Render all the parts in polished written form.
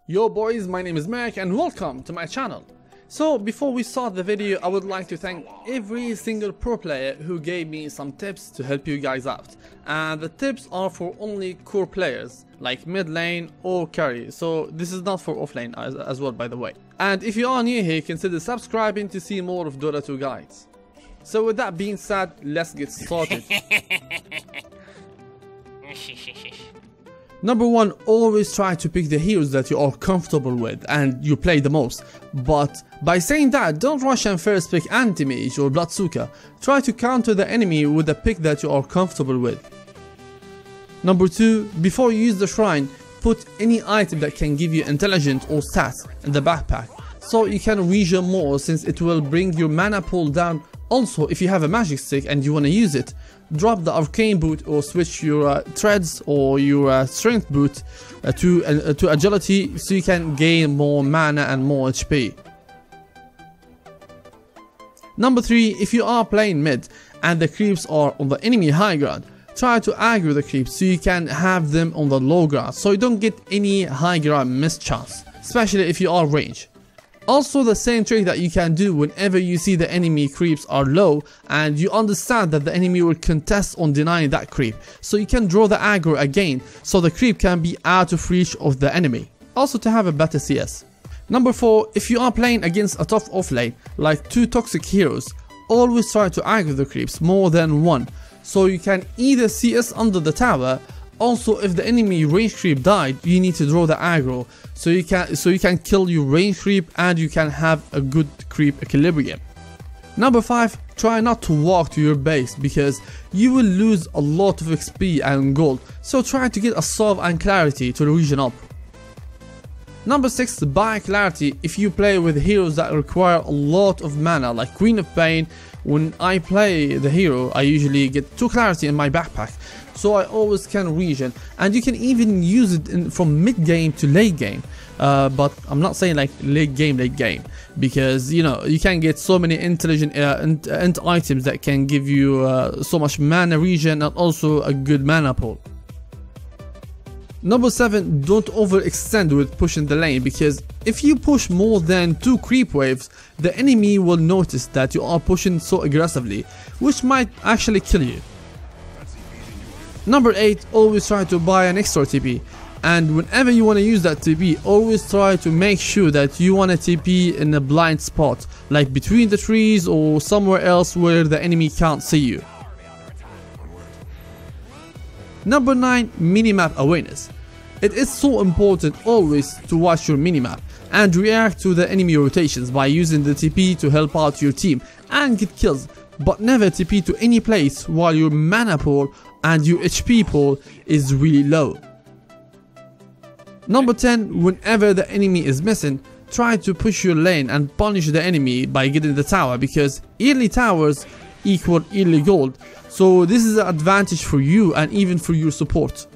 Yo boys, my name is Mac and welcome to my channel. So before we start the video, I would like to thank every single pro player who gave me some tips to help you guys out. And the tips are for only core players like mid lane or carry, so this is not for offlane as well, by the way. And if you are new here, consider subscribing to see more of Dota 2 guides. So with that being said, let's get started. Number 1, always try to pick the heroes that you are comfortable with and you play the most. But by saying that, don't rush and first pick anti-mage or bloodsucker. Try to counter the enemy with a pick that you are comfortable with. Number 2, before you use the shrine, put any item that can give you intelligence or stats in the backpack, so you can regen more, since it will bring your mana pool down. Also, if you have a magic stick and you want to use it, drop the arcane boot or switch your treads or your strength boot to agility, so you can gain more mana and more HP. Number 3, if you are playing mid and the creeps are on the enemy high ground, try to aggro the creeps so you can have them on the low ground, so you don't get any high ground mischance, especially if you are range. Also, the same trick that you can do whenever you see the enemy creeps are low and you understand that the enemy will contest on denying that creep, so you can draw the aggro again so the creep can be out of reach of the enemy, also to have a better CS. Number 4, if you are playing against a tough offlane like 2 toxic heroes, always try to aggro the creeps more than one, so you can either CS under the tower. Also, if the enemy range creep died, you need to draw the aggro so you can kill your range creep and you can have a good creep equilibrium. Number 5, try not to walk to your base because you will lose a lot of XP and gold, so try to get a solve and clarity to regen up. Number 6, buy clarity if you play with heroes that require a lot of mana like Queen of Pain. When I play the hero, I usually get 2 clarity in my backpack, so I always can regen, and you can even use it from mid game to late game. But I'm not saying like late game, because you know you can get so many intelligent items that can give you so much mana regen and also a good mana pool. Number 7, don't overextend with pushing the lane, because if you push more than 2 creep waves, the enemy will notice that you are pushing so aggressively, which might actually kill you. Number 8, always try to buy an extra TP, and whenever you want to use that TP, always try to make sure that you want a TP in a blind spot, like between the trees or somewhere else where the enemy can't see you. Number 9, minimap awareness. It is so important always to watch your minimap and react to the enemy rotations by using the TP to help out your team and get kills, but never TP to any place while your mana pool and your HP pool is really low. Number 10, whenever the enemy is missing, try to push your lane and punish the enemy by getting the tower, because early towers equal early gold, so this is an advantage for you and even for your support.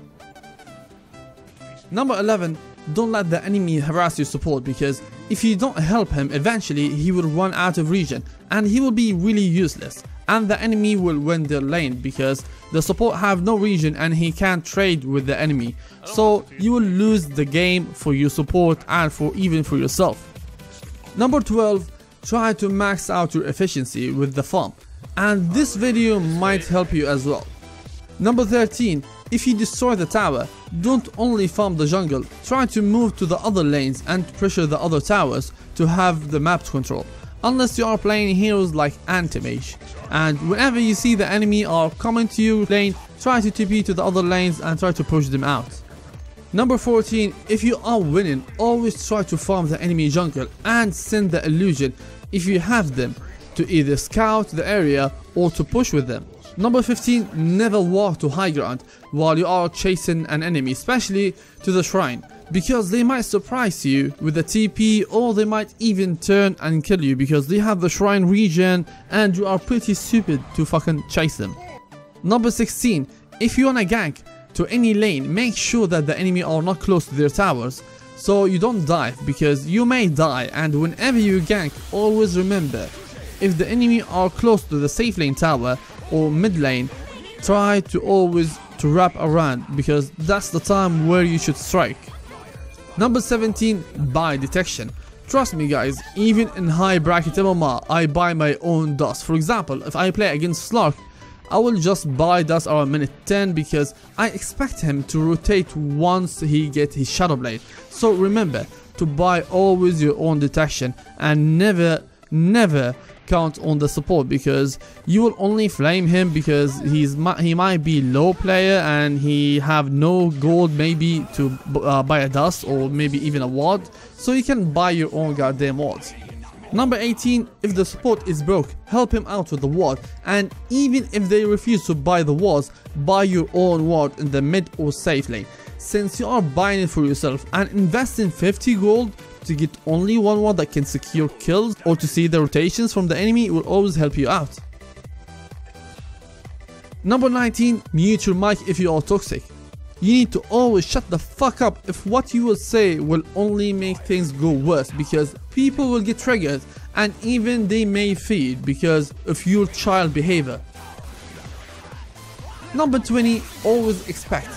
Number 11, don't let the enemy harass your support, because if you don't help him, eventually he will run out of regen and he will be really useless, and the enemy will win their lane because the support have no regen and he can't trade with the enemy, so you will lose the game for your support and even for yourself. Number 12, try to max out your efficiency with the farm, and this video might help you as well. Number 13, if you destroy the tower, don't only farm the jungle, try to move to the other lanes and pressure the other towers to have the map control, unless you are playing heroes like anti-mage. And whenever you see the enemy are coming to your lane, try to TP to the other lanes and try to push them out. Number 14, if you are winning, always try to farm the enemy jungle and send the illusion if you have them to either scout the area or to push with them. Number 15, never walk to high ground while you are chasing an enemy, especially to the shrine, because they might surprise you with a TP, or they might even turn and kill you because they have the shrine regen and you are pretty stupid to fucking chase them. Number 16, if you wanna gank to any lane, make sure that the enemy are not close to their towers, so you don't dive, because you may die. And whenever you gank, always remember, if the enemy are close to the safe lane tower or mid lane, try to always wrap around, because that's the time where you should strike. Number 17, buy detection. Trust me guys, even in high bracket MMR, I buy my own dust. For example, if I play against Slark, I will just buy dust around minute 10 because I expect him to rotate once he gets his Shadow Blade. So remember to buy always your own detection and never count on the support, because you will only flame him because he might be low player and he have no gold maybe to buy a dust or maybe even a ward, so you can buy your own goddamn wards. Number 18, if the support is broke, help him out with the ward, and even if they refuse to buy the wards, buy your own ward in the mid or safe lane, since you are buying it for yourself, and invest in 50 gold to get only one ward that can secure kills or to see the rotations from the enemy will always help you out. Number 19, mute your mic if you are toxic. You need to always shut the fuck up if what you will say will only make things go worse, because people will get triggered and even they may feed because of your child behavior. Number 20, always expect.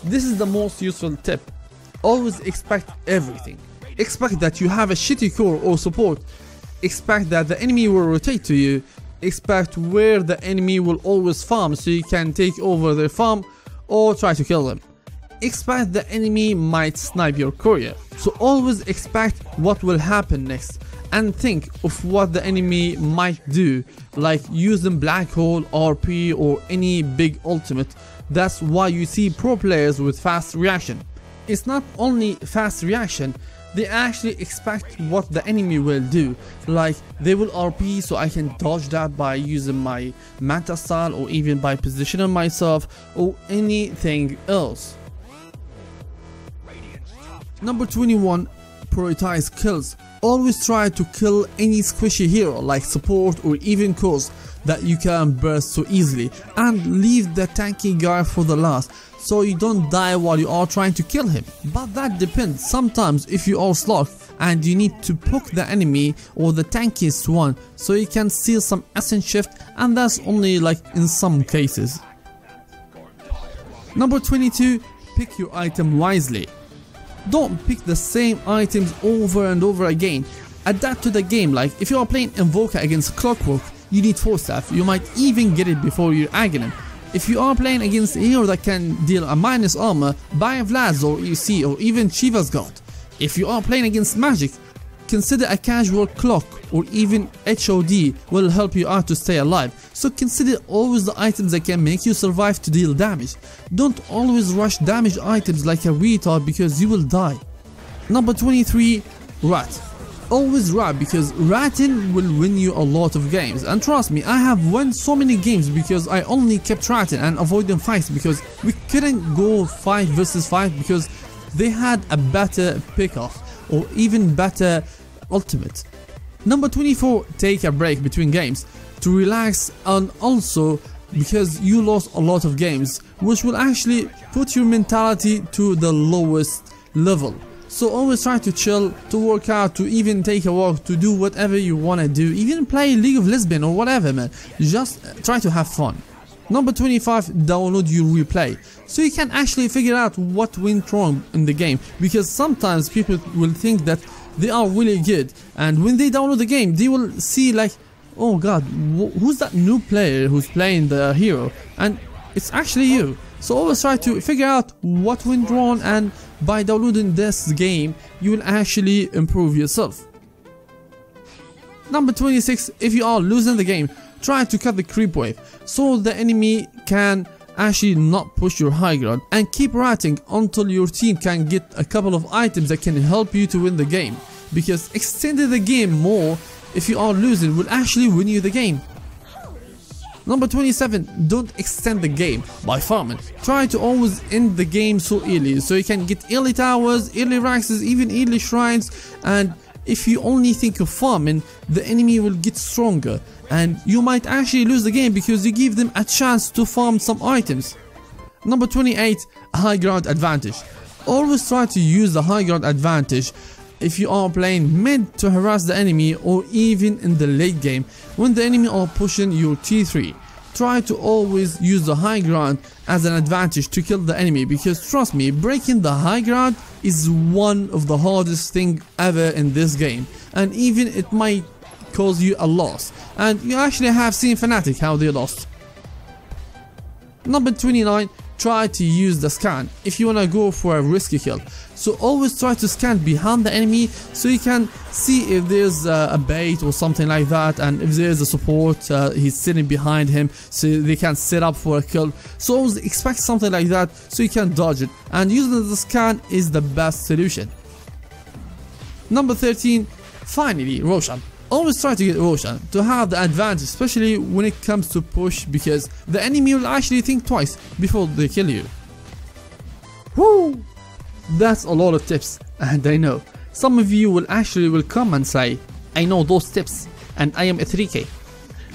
This is the most useful tip. Always expect everything. Expect that you have a shitty core or support. Expect that the enemy will rotate to you. Expect where the enemy will always farm so you can take over their farm or try to kill them. Expect the enemy might snipe your courier. So always expect what will happen next and think of what the enemy might do, like using black hole, RP or any big ultimate. That's why you see pro players with fast reaction. It's not only fast reaction, they actually expect what the enemy will do, like they will RP so I can dodge that by using my manta style or even by positioning myself or anything else. Number 21, prioritize kills. Always try to kill any squishy hero like support or even cores that you can burst so easily, and leave the tanky guy for the last so you don't die while you are trying to kill him. But that depends. Sometimes if you are Slark and you need to poke the enemy or the tankiest one so you can steal some essence shift, and that's only like in some cases. Number 22, pick your item wisely. Don't pick the same items over and over again. Adapt to the game. Like if you are playing Invoker against Clockwork, you need 4 staff. You might even get it before your Aghanim. If you are playing against a hero that can deal a minus armor, buy Vlad's or EC or even Shiva's God. If you are playing against magic, consider a casual clock or even HOD will help you out to stay alive. So consider always the items that can make you survive to deal damage. Don't always rush damage items like a retard because you will die. Number 23, rat. Always rat, because ratting will win you a lot of games, and trust me, I have won so many games because I only kept ratting and avoiding fights because we couldn't go 5 versus 5 because they had a better pick-off or even better ultimate. Number 24, take a break between games to relax, and also because you lost a lot of games, which will actually put your mentality to the lowest level. So always try to chill, to work out, to even take a walk, to do whatever you wanna do, even play League of Lesbian or whatever, man. Just try to have fun. Number 25, download your replay, so you can actually figure out what went wrong in the game, because sometimes people will think that they are really good, and when they download the game, they will see like, oh god, who's that new player who's playing the hero, and it's actually you. So always try to figure out what went wrong, and by downloading this game you will actually improve yourself. Number 26, if you are losing the game, try to cut the creep wave so the enemy can actually not push your high ground, and keep ratting until your team can get a couple of items that can help you to win the game, because extending the game more if you are losing will actually win you the game. Number 27, don't extend the game by farming. Try to always end the game so early so you can get early towers, early raxes, even early shrines, and if you only think of farming, the enemy will get stronger and you might actually lose the game because you give them a chance to farm some items. Number 28, high ground advantage. Always try to use the high ground advantage if you are playing mid to harass the enemy, or even in the late game when the enemy are pushing your T3. try to always use the high ground as an advantage to kill the enemy, because trust me, breaking the high ground is one of the hardest thing ever in this game, and even it might cause you a loss, and you actually have seen Fnatic how they lost. Number 29, try to use the scan if you wanna go for a risky kill. So always try to scan behind the enemy so you can see if there's a bait or something like that, and if there's a support, he's sitting behind him so they can set up for a kill. So always expect something like that so you can dodge it, and using the scan is the best solution. Number 13, finally, Roshan. Always try to get Roshan to have the advantage, especially when it comes to push, because the enemy will actually think twice before they kill you. Woo! That's a lot of tips, and I know some of you will come and say, I know those tips and I am a 3k.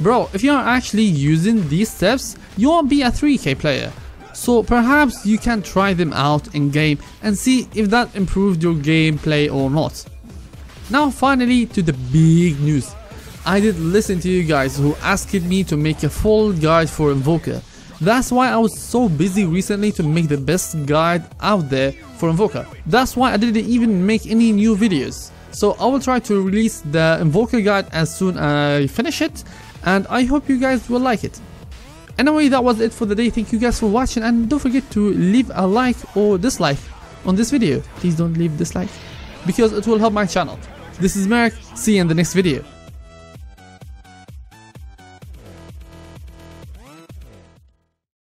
Bro, if you are actually using these tips, you won't be a 3k player. So perhaps you can try them out in game and see if that improved your gameplay or not. Now finally to the big news. I did listen to you guys who asked me to make a full guide for Invoker. That's why I was so busy recently to make the best guide out there for Invoker. That's why I didn't even make any new videos. So I will try to release the Invoker guide as soon as I finish it, and I hope you guys will like it. Anyway, that was it for the day. Thank you guys for watching, and don't forget to leave a like or dislike on this video. Please don't leave dislike, because it will help my channel. This is Merrick, see you in the next video.